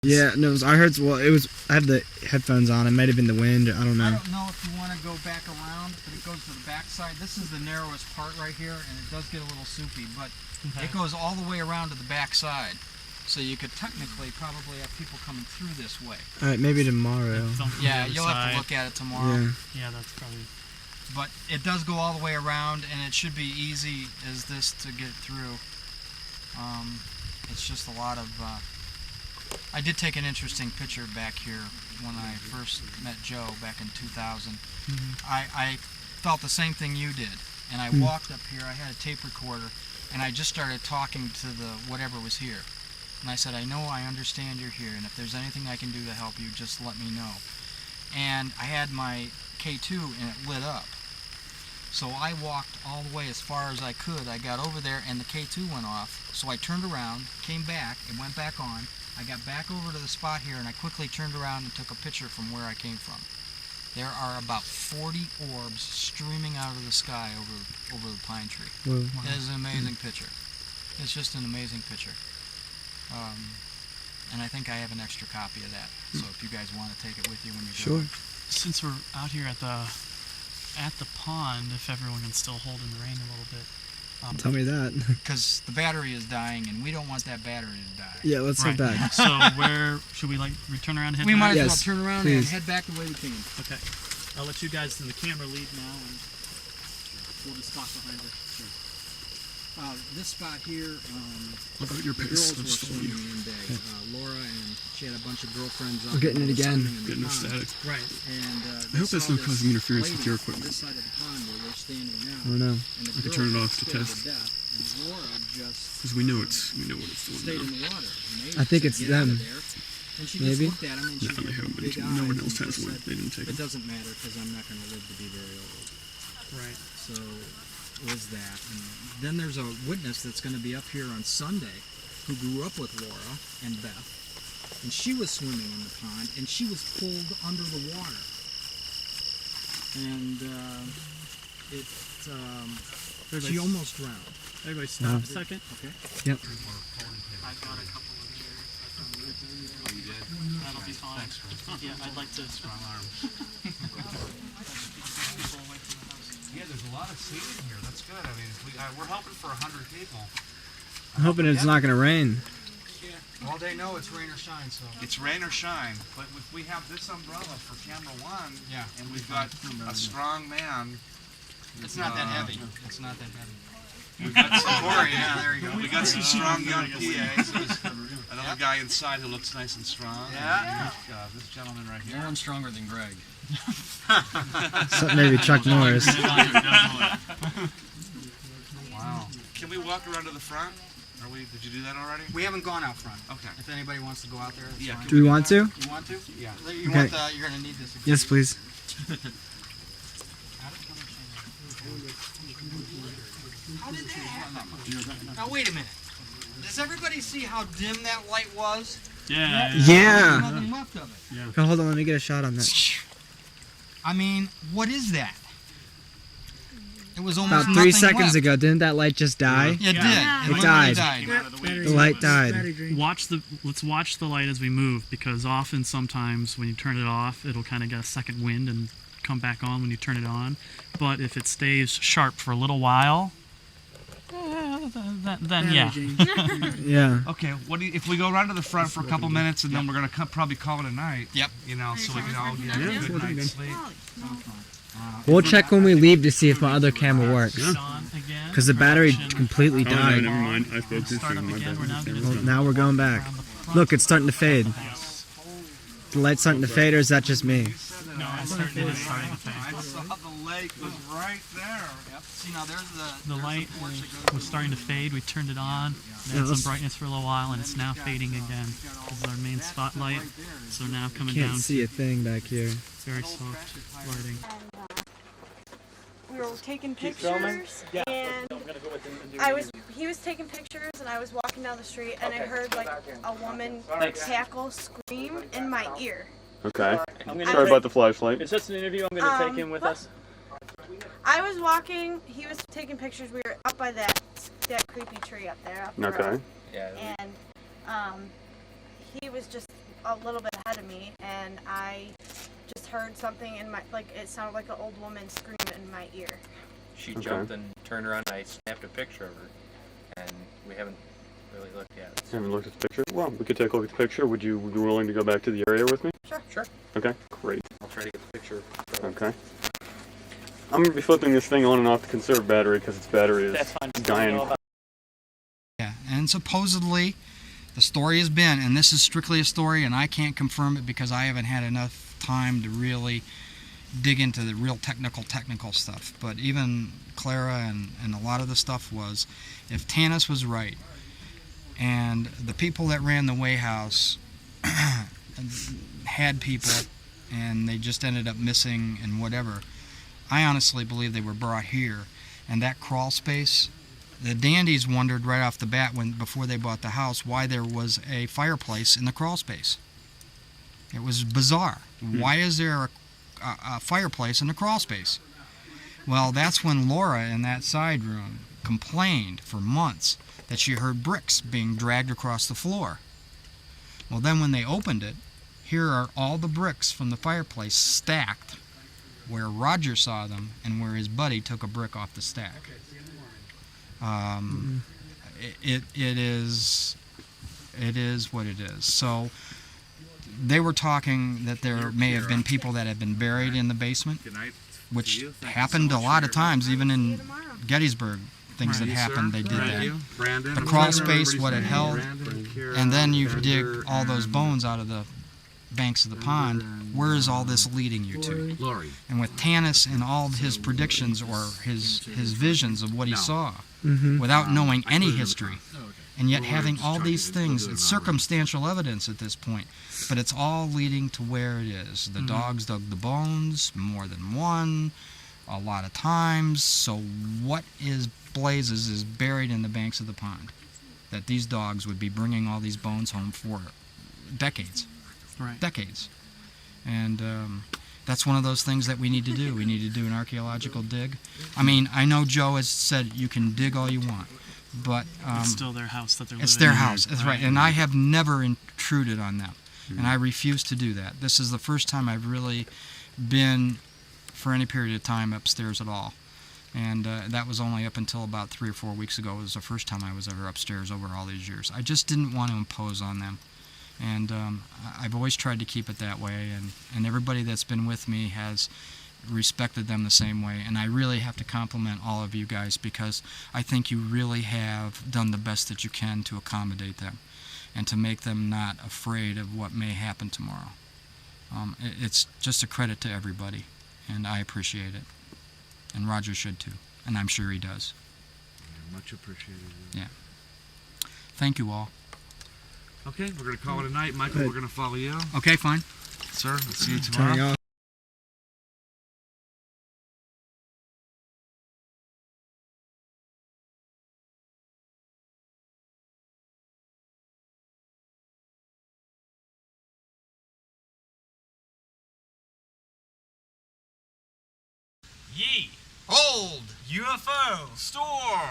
Yeah, no, I heard. Well, it was. I had the headphones on. It might have been the wind. I don't know. I don't know if you want to go back around, but it goes to the back side. This is the narrowest part right here, and it does get a little soupy, but it goes all the way around to the back side. So you could technically probably have people coming through this way. All right, maybe tomorrow. Yeah, you'll have to look at it tomorrow. Yeah, that's probably. But it does go all the way around, and it should be easy as this to get through. It's just a lot of. I did take an interesting picture back here when I first met Joe back in 2000. I felt the same thing you did, and I walked up here. I had a tape recorder, and I just started talking to the whatever was here. And I said, I know, I understand you're here, and if there's anything I can do to help you, just let me know. And I had my K2 and it lit up. So I walked all the way as far as I could. I got over there and the K2 went off. So I turned around, came back, it went back on. I got back over to the spot here and I quickly turned around and took a picture from where I came from. There are about 40 orbs streaming out of the sky over the pine tree. Wow. It is an amazing picture. It's just an amazing picture. And I think I have an extra copy of that. So if you guys want to take it with you when you go. Since we're out here at the pond, if everyone can still hold in the rain a little bit. Tell me that. Because the battery is dying, and we don't want that battery to die. Yeah, let's head back. So where should we return around and head back? We might as well turn around and head back the way we came. Okay. I'll let you guys in the camera lead now, and we'll just talk behind it. Sure. This spot here, What about your the pace? girls were swimming one day. Laura and she had a bunch of girlfriends. We're getting it again. Getting a static. Right. And I hope that's not causing interference with your equipment. This side of the pond where we're standing now. I don't know. I can turn it off to test. And Laura just Because we know what it's doing. stayed in the water. I think it's them. And she Maybe. just looked at him and she No, they haven't big been. No one eyes else and has just one. said, They didn't take it it. doesn't matter because I'm not going to live to be very old. Right. So it was that. And then there's a witness that's going to be up here on Sunday who grew up with Laura and Beth. And she was swimming in the pond and she was pulled under the water. And she almost drowned. Everybody stop a second. Okay. Yep. I got a couple of chairs. Oh, you did? That'll be fine. Thanks, yeah, I'd like to. Strong arms. Yeah, there's a lot of seating here. That's good. I mean, we're hoping for 100 people. I'm hoping it's not going to rain. Well, they know it's rain or shine, so. It's rain or shine, but if we have this umbrella for camera one, and we've got a strong man. It's not that heavy. It's not that heavy. We've got some there you go. We got some strong young PAs. There's another guy inside who looks nice and strong. Yeah. This gentleman right here. No one's stronger than Greg. Maybe Chuck Norris. Wow. Can we walk around to the front? Did you do that already? We haven't gone out front. Okay. If anybody wants to go out there, that's fine. Do we want to? You want to? Yeah. Okay. You're going to need this again. Yes, please. How did that happen? Now wait a minute. Does everybody see how dim that light was? Yeah. Yeah. Nothing left of it. Yeah. Okay, hold on, let me get a shot on that. I mean, what is that? It was almost About 3 nothing seconds left. ago, didn't that light just die? It did. It literally died. The light died. Let's watch the light as we move, because often sometimes when you turn it off, it'll kind of get a second wind and come back on when you turn it on. But if it stays sharp for a little while, then yeah. Yeah. Okay. If we go around to the front for a couple minutes and then we're gonna probably call it a night. Yep. You know, so we can all get a good night's sleep. We'll check when we leave to see if my other camera works. Because the battery completely Oh, no, died. never mind. I spoke too Start up soon. My again. We're now bad. going to Well, now we're going back. Look, it's starting to fade. The light's starting to fade, or is that just me? No, it's starting to fade. I saw the lake was right there. Yep. See, now there's The light was starting to fade. We turned it on, had some brightness for a little while, and it's now fading again. This is our main spotlight. So now coming down Can't see a thing back here. very soft lighting. We were taking pictures, and he was taking pictures, and I was walking down the street, and I heard like a woman cackle, scream in my ear. Okay. Sorry about the flashlight. Is this an interview? I'm going to take him with us. I was walking, he was taking pictures. We were up by that creepy tree up there. Up the road. Okay. And he was just a little bit ahead of me, and I just heard something in my, like, it sounded like an old woman screaming in my ear. She jumped and turned around, and I snapped a picture of her, and we haven't really looked at it. Haven't looked at the picture? Well, we could take a look at the picture. Would you be willing to go back to the area with me? Sure. Sure. Okay, great. I'll try to get the picture. Okay. I'm going to be flipping this thing on and off to conserve battery because its battery is That's fine. dying. Yeah, and supposedly the story has been, and this is strictly a story, and I can't confirm it because I haven't had enough time to really dig into the real technical stuff. But even Clara and a lot of the stuff was, if Tanis was right, and the people that ran the Way House had people, and they just ended up missing and whatever, I honestly believe they were brought here, and that crawl space. The Dandies wondered right off the bat, before they bought the house, why there was a fireplace in the crawl space. It was bizarre. Why is there a fireplace in the crawl space? Well, that's when Laura in that side room complained for months that she heard bricks being dragged across the floor. Well, then when they opened it, here are all the bricks from the fireplace stacked where Roger saw them and where his buddy took a brick off the stack. It is what it is. So they were talking that there may have been people that had been buried in the basement, which happened a lot of times, even in Gettysburg. Things that happened, they did that. The crawl space, what it held, and then you dig all those bones out of the banks of the pond. Where is all this leading you to? And with Tanis and all of his predictions or his visions of what he saw, without knowing any history, and yet having all these things, it's circumstantial evidence at this point, but it's all leading to where it is. The dogs dug the bones, more than one, a lot of times. So what is blazes is buried in the banks of the pond, that these dogs would be bringing all these bones home for decades. Right. Decades. And that's one of those things that we need to do. We need to do an archaeological dig. I mean, I know Joe has said you can dig all you want, but It's still their house that they're living in. it's their house. That's right. And I have never intruded on them, and I refuse to do that. This is the first time I've really been, for any period of time, upstairs at all. And that was only up until about 3 or 4 weeks ago. It was the first time I was ever upstairs over all these years. I just didn't want to impose on them. And I've always tried to keep it that way, and everybody that's been with me has respected them the same way. And I really have to compliment all of you guys, because I think you really have done the best that you can to accommodate them and to make them not afraid of what may happen tomorrow. It's just a credit to everybody, and I appreciate it. And Roger should too, and I'm sure he does. Yeah, much appreciated. Yeah. Thank you all. Okay, we're going to call it a night. Michael, we're going to follow you. Okay, fine. Sir, we'll see you tomorrow. Ye! Old! UFO! Store!